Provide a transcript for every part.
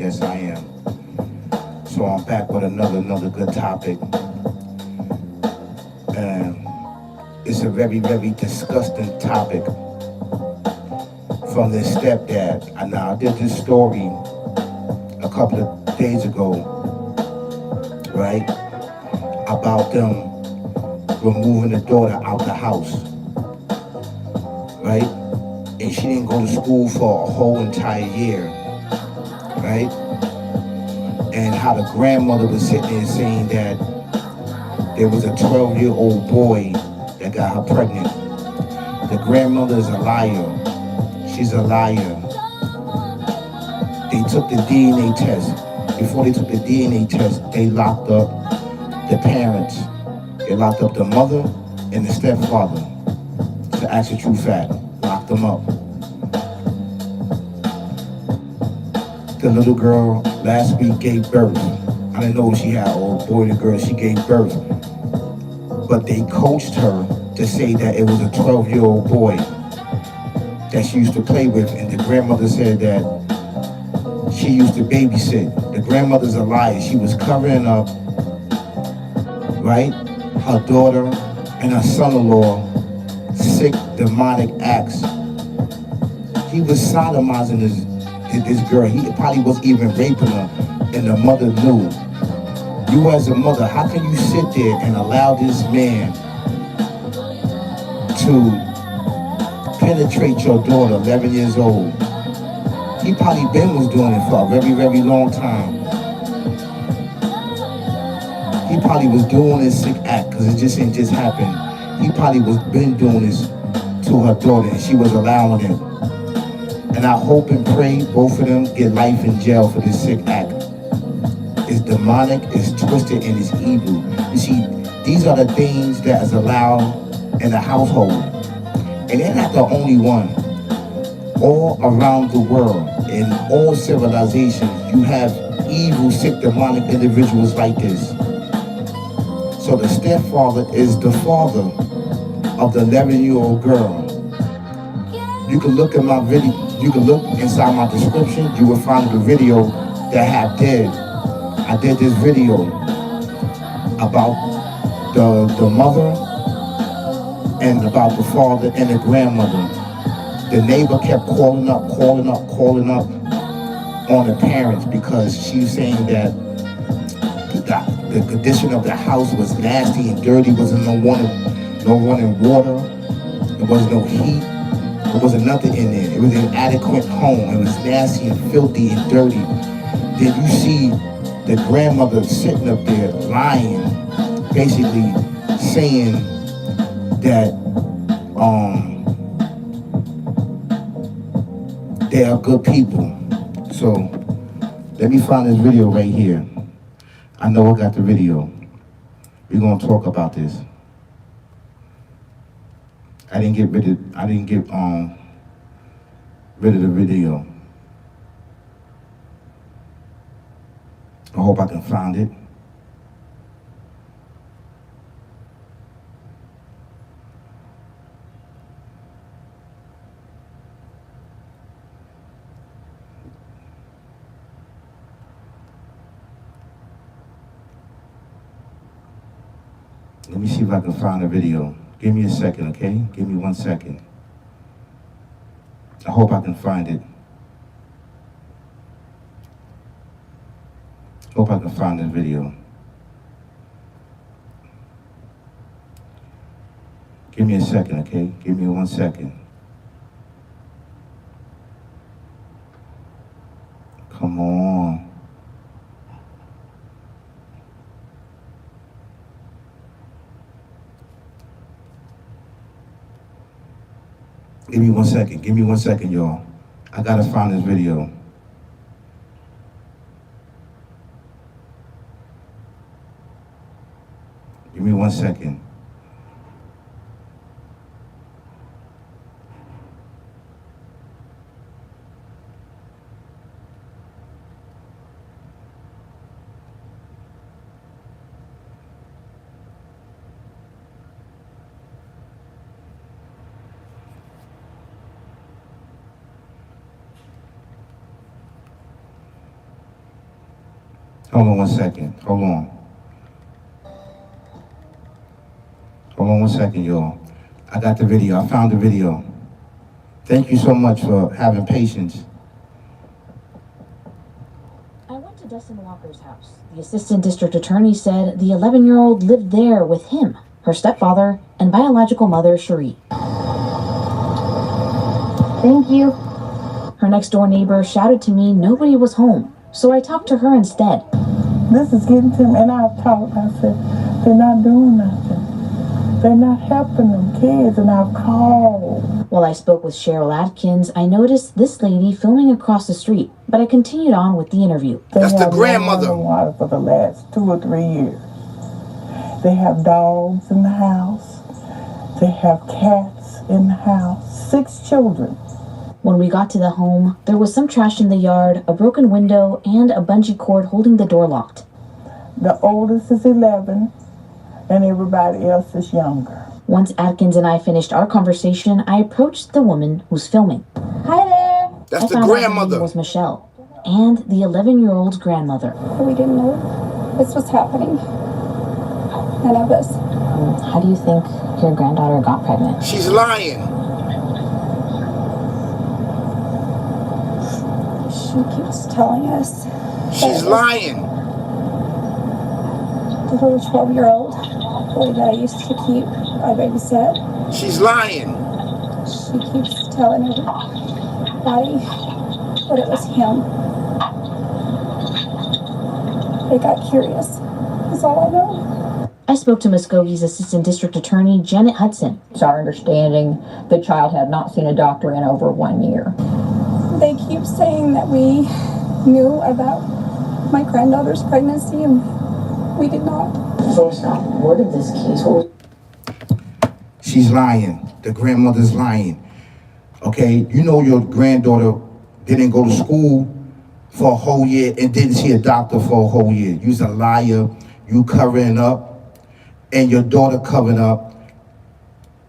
Yes, I am. So I'm back with another good topic, and it's a very disgusting topic from this stepdad. And now I did this story a couple of days ago, right, about them removing the daughter out the house, right, and she didn't go to school for a whole entire year, right, and how the grandmother was sitting there saying that there was a 12-year-old boy that got her pregnant. The grandmother is a liar. She's a liar. They took the DNA test. Before they took the DNA test, they locked up the parents. They locked up the mother and the stepfather. To ask the true fact, locked them up. The little girl last week gave birth. I didn't know if she had a boy or girl. She gave birth. But they coached her to say that it was a 12-year-old boy that she used to play with, and the grandmother said that she used to babysit. The grandmother's a liar. She was covering up, right, her daughter and her son-in-law sick demonic acts. He was sodomizing this girl. He probably was even raping her, and the mother knew. You as a mother, how can you sit there and allow this man to penetrate your daughter, 11 years old? He probably was doing it for a very long time. He probably was doing this sick act because it just ain't just happened. He probably was been doing this to her daughter, and she was allowing it. And I hope and pray both of them get life in jail for this sick act. It's demonic, it's twisted, and it's evil. You see, these are the things that is allowed in the household. And they're not the only one. All around the world, in all civilizations, you have evil, sick, demonic individuals like this. So the stepfather is the father of the 11-year-old girl. You can look at my video, you can look inside my description, you will find the video that I did this video about the mother and about the father and the grandmother. The neighbor kept calling up on the parents because she was saying that the condition of the house was nasty and dirty. Wasn't no running water. There was no heat. There wasn't nothing in there. It was an inadequate home. It was nasty and filthy and dirty. Then you see the grandmother sitting up there lying, basically saying that they are good people. So let me find this video right here. I know I got the video. We're gonna talk about this. I didn't get rid of the video. I hope I can find it. Let me see if I can find a video. Give me a second, okay? Give me 1 second. I hope I can find it. Hope I can find this video. Give me a second, okay? Give me 1 second. Come on. Give me 1 second. Give me 1 second, y'all. I gotta find this video. Give me 1 second. Hold on 1 second. Hold on. Hold on 1 second, y'all. I got the video. I found the video. Thank you so much for having patience. I went to Dustin Walker's house. The assistant district attorney said the 11-year-old lived there with him, her stepfather, and biological mother, Cherie. Thank you. Her next-door neighbor shouted to me nobody was home, so I talked to her instead. This is getting to him, and I've talked. I said, they're not doing nothing. They're not helping them kids, and I've called. While I spoke with Cheryl Atkins, I noticed this lady filming across the street, but I continued on with the interview. That's the grandmother. They have water for the last 2 or 3 years. They have dogs in the house. They have cats in the house. 6 children. When we got to the home, there was some trash in the yard, a broken window, and a bungee cord holding the door locked. The oldest is 11, and everybody else is younger. Once Atkins and I finished our conversation, I approached the woman who's filming. Hi there! That's the grandmother. Her name was Michelle, and the 11-year-old's grandmother. We didn't know this was happening. None of us. How do you think your granddaughter got pregnant? She's lying. She keeps telling us. She's lying. The little 12-year-old boy that I used to keep, I babysit. She's lying. She keeps telling everybody that it was him. They got curious. That's all I know. I spoke to Muskoge's assistant district attorney, Janet Hudson. It's our understanding the child had not seen a doctor in over 1 year. They keep saying that we knew about my granddaughter's pregnancy, and we did not. First off, what did this case hold? She's lying. The grandmother's lying. Okay, you know your granddaughter didn't go to school for a whole year and didn't see a doctor for a whole year. You's a liar. You covering up, and your daughter covering up.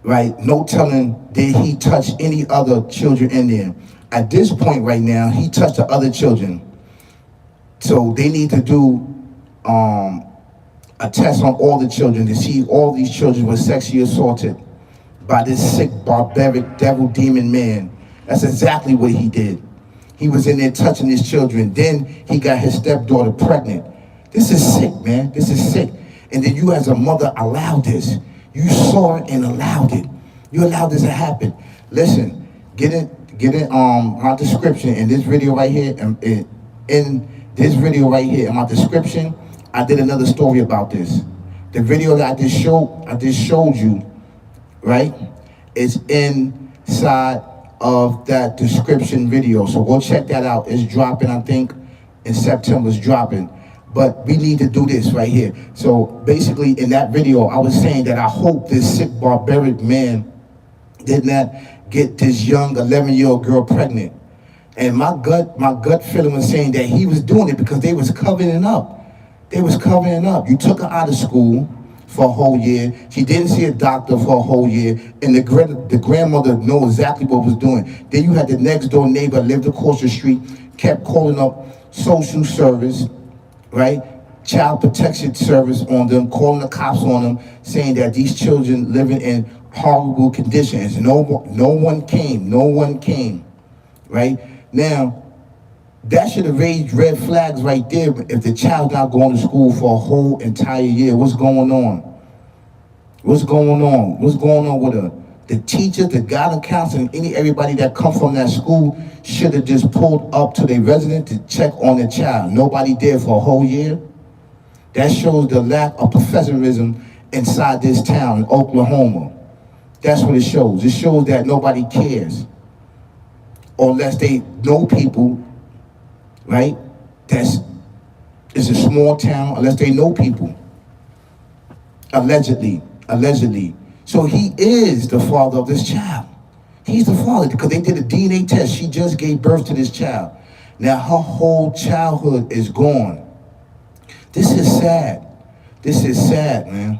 Right? No telling did he touch any other children in there. At this point right now, he touched the other children. So they need to do a test on all the children to see all these children were sexually assaulted by this sick, barbaric, devil demon man. That's exactly what he did. He was in there touching his children. Then he got his stepdaughter pregnant. This is sick, man. This is sick. And then you as a mother allowed this. You saw it and allowed it. You allowed this to happen. Listen, get in my description in this video right here, in this video right here in my description, I did another story about this. The video that I just showed you, right, is inside of that description video. So go check that out. It's dropping, I think, in September. It's dropping. But we need to do this right here. So basically in that video, I was saying that I hope this sick, barbaric man did not get this young 11-year-old girl pregnant. And my gut feeling was saying that he was doing it because they was covering up. They was covering up. You took her out of school for a whole year. She didn't see a doctor for a whole year. And the grandmother knew exactly what was doing. Then you had the next door neighbor lived across the street, kept calling up social service, right? Child protection service on them, calling the cops on them, saying that these children living in horrible conditions. No one came, right? Now, that should have raised red flags right there if the child's not going to school for a whole entire year. What's going on? What's going on? What's going on with her? The teachers, the guidance counselor, everybody that come from that school should have just pulled up to their resident to check on the child. Nobody there for a whole year. That shows the lack of professionalism inside this town in Oklahoma. That's what it shows. It shows that nobody cares. Unless they know people, right? It's a small town, unless they know people. Allegedly. So he is the father of this child. He's the father because they did a DNA test. She just gave birth to this child. Now her whole childhood is gone. This is sad. This is sad, man.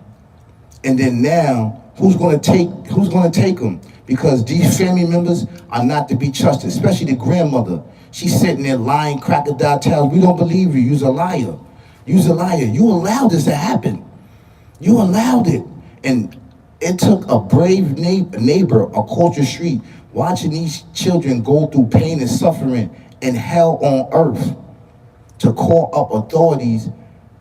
And then now, who's gonna take them? Because these family members are not to be trusted, especially the grandmother. She's sitting there lying, crocodile tails. We don't believe you. You're a liar. You's a liar. You allowed this to happen. You allowed it. And it took a brave neighbor across the street watching these children go through pain and suffering and hell on earth to call up authorities,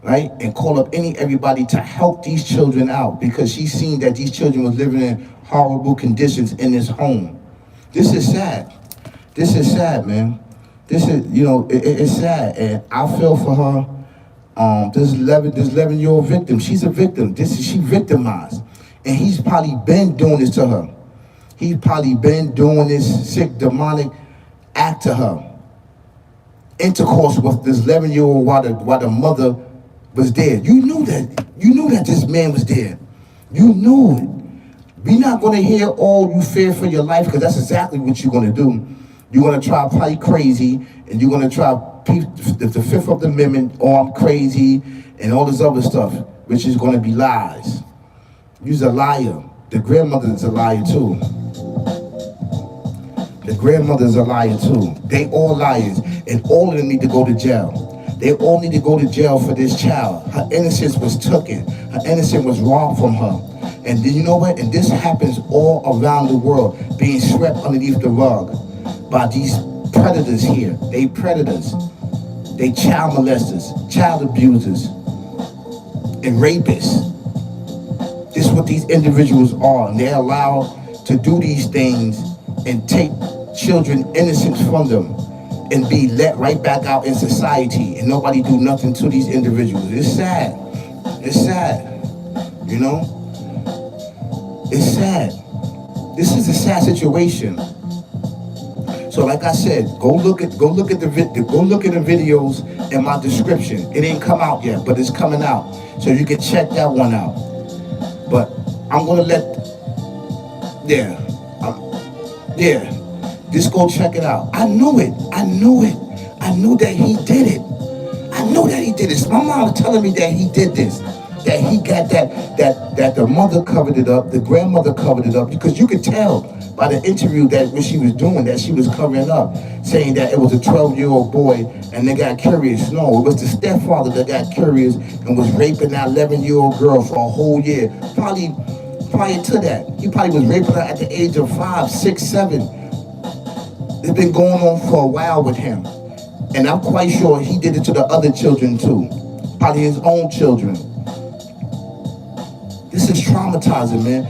right? And call up everybody to help these children out, because she seen that these children was living in horrible conditions in this home. This is sad. This is sad, man. This is, it's sad. And I feel for her. This 11-year-old victim, she's a victim. She victimized. And he's probably been doing this to her. He's probably been doing this sick, demonic act to her. Intercourse with this 11-year-old while the mother was there. You knew that this man was there. You knew it. We're not going to hear all you fear for your life, because that's exactly what you're going to do. You're going to try to play crazy, and you're going to try the Fifth of the Amendment, I'm crazy, and all this other stuff, which is going to be lies. You're a liar. The grandmother is a liar too. The grandmother is a liar too. They all liars, and all of them need to go to jail. They all need to go to jail for this child. Her innocence was taken. Her innocence was robbed from her. And then you know what? And this happens all around the world, being swept underneath the rug by these predators here. They predators. They child molesters, child abusers, and rapists. This is what these individuals are, and they're allowed to do these things and take children innocence from them and be let right back out in society, and nobody do nothing to these individuals. It's sad. It's sad. It's sad. This is a sad situation. So like I said, go look at the videos in my description. It ain't come out yet, but it's coming out. So you can check that one out. But I'm gonna just go check it out. I knew it. I knew that he did it. I know that he did this. My mom was telling me that he did this. That he got that the mother covered it up, the grandmother covered it up, because you could tell by the interview that what she was doing, that she was covering up, saying that it was a 12-year-old boy and they got curious. No, it was the stepfather that got curious and was raping that 11-year-old girl for a whole year. Probably prior to that, he probably was raping her at the age of 5, 6, 7. It's been going on for a while with him. And I'm quite sure he did it to the other children too. Probably his own children. This is traumatizing, man.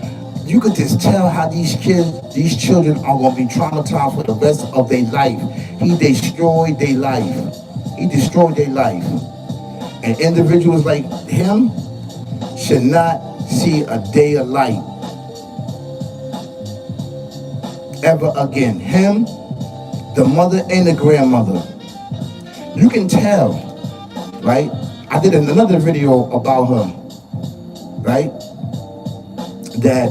You could just tell how these children are going to be traumatized for the rest of their life. He destroyed their life. He destroyed their life. And individuals like him should not see a day of light ever again. Him, the mother, and the grandmother. You can tell, right? I did another video about her, right? That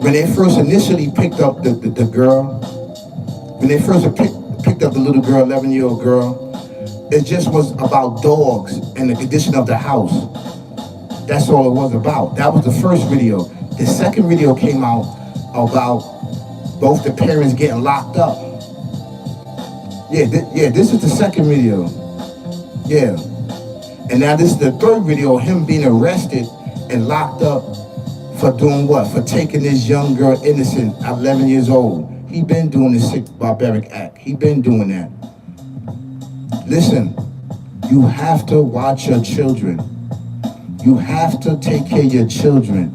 when they first initially picked up the girl, when they first picked up the little girl, 11-year-old girl, it just was about dogs and the condition of the house. That's all it was about. That was the first video. The second video came out about both the parents getting locked up. This is the second video. Yeah. And now this is the third video, him being arrested and locked up for doing what? For taking this young girl, innocent, at 11 years old. He been doing this sick, barbaric act. He been doing that. Listen, you have to watch your children. You have to take care of your children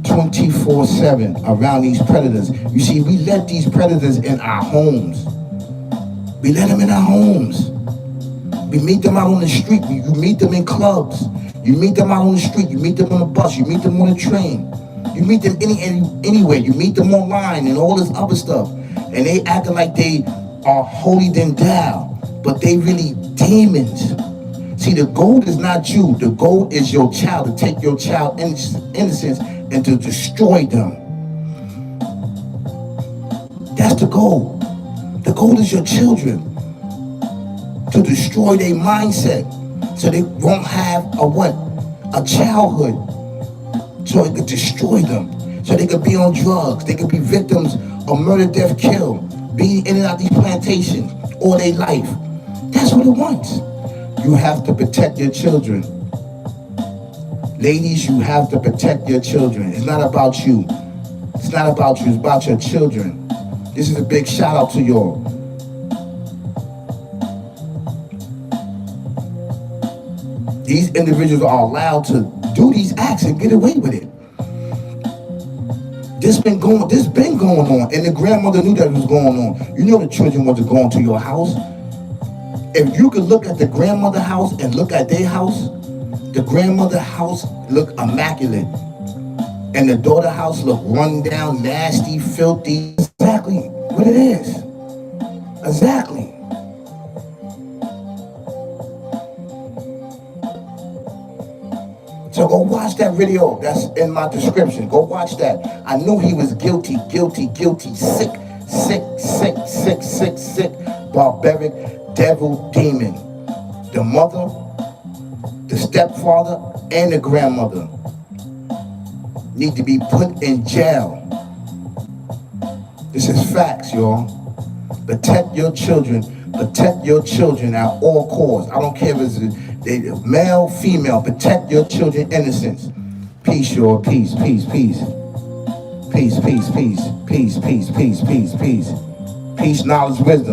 24/7 around these predators. You see, we let these predators in our homes. We let them in our homes. We meet them out on the street. You meet them in clubs. You meet them out on the street. You meet them on the bus. You meet them on the train. You meet them anywhere. You meet them online and all this other stuff. And they acting like they are holier than thou, but they really demons. See, the goal is not you. The goal is your child, to take your child innocence and to destroy them. That's the goal. The goal is your children. To destroy their mindset so they won't have a childhood. So it could destroy them. So they could be on drugs. They could be victims of murder, death, kill. Being in and out these plantations all their life. That's what it wants. You have to protect your children. Ladies, you have to protect your children. It's not about you. It's not about you, it's about your children. This is a big shout out to y'all. These individuals are allowed to do these acts and get away with it. This been going on, and the grandmother knew that was going on. You know the children wasn't going to your house. If you could look at the grandmother house and look at their house, the grandmother house look immaculate, and the daughter house look run down, nasty, filthy. Exactly what it is. Exactly. So go watch that video. That's in my description. Go watch that. I knew he was guilty. Sick. Barbaric devil demon. The mother, the stepfather, and the grandmother need to be put in jail. This is facts, y'all. Protect your children. Protect your children at all costs. I don't care if it's male, female. Protect your children's innocence. Peace, y'all. Peace. Peace, knowledge, wisdom.